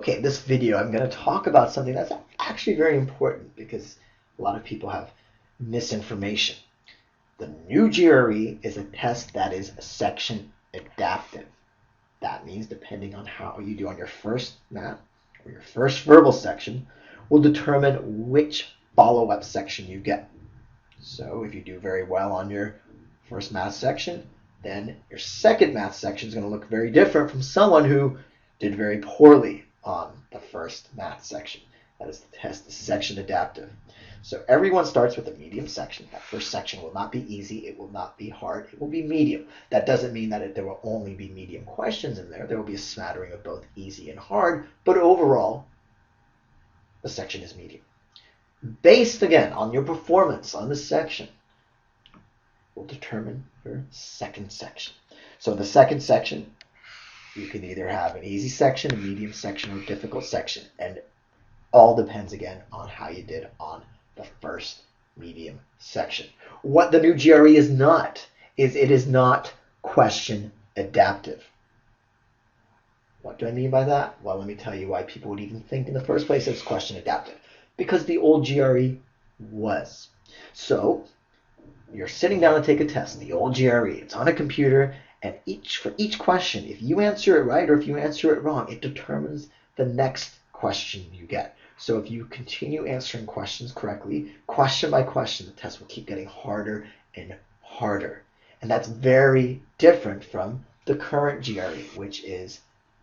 Okay, in this video I'm going to talk about something that's actually very important because a lot of people have misinformation. The new GRE is a test that is section adaptive. That means depending on how you do on your first math or your first verbal section will determine which follow-up section you get. So if you do very well on your first math section, then your second math section is going to look very different from someone who did very poorly on the first math section. That is the test, the section adaptive. So everyone starts with a medium section. That first section will not be easy. It will not be hard. It will be medium. That doesn't mean that there will only be medium questions in there. There will be a smattering of both easy and hard, but overall, the section is medium. Based, again, on your performance on the section, will determine your second section. So in the second section, you can either have an easy section, a medium section, or a difficult section, and all depends again on how you did on the first medium section. What the new GRE is not, is it is not question adaptive. What do I mean by that? Well, let me tell you why people would even think in the first place it's question adaptive. Because the old GRE was. So you're sitting down to take a test, the old GRE, it's on a computer, and for each question, if you answer it right or if you answer it wrong, it determines the next question you get. So if you continue answering questions correctly, question by question, the test will keep getting harder and harder. And that's very different from the current GRE, which is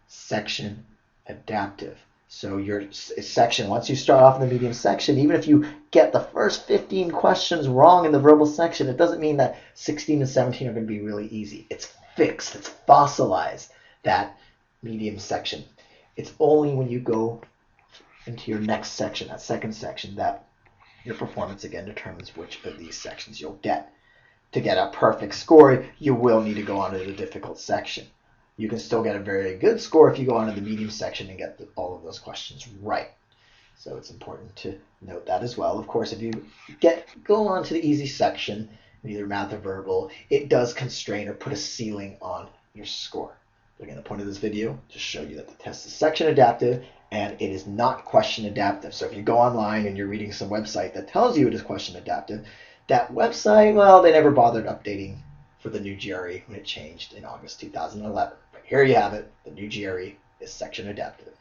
section adaptive. So your section, once you start off in the medium section, even if you get the first 15 questions wrong in the verbal section, it doesn't mean that 16 and 17 are going to be really easy. It's fixed, it's fossilized, that medium section. It's only when you go into your next section, that second section, that your performance again determines which of these sections you'll get. To get a perfect score, you will need to go on to the difficult section. You can still get a very good score if you go on to the medium section and get all of those questions right. So it's important to note that as well. Of course, if you go on to the easy section, either math or verbal, it does constrain or put a ceiling on your score. Again, the point of this video is to show you that the test is section adaptive and it is not question adaptive. So if you go online and you're reading some website that tells you it is question adaptive, that website, well, they never bothered updating for the new GRE when it changed in August 2011. But here you have it, the new GRE is section adaptive.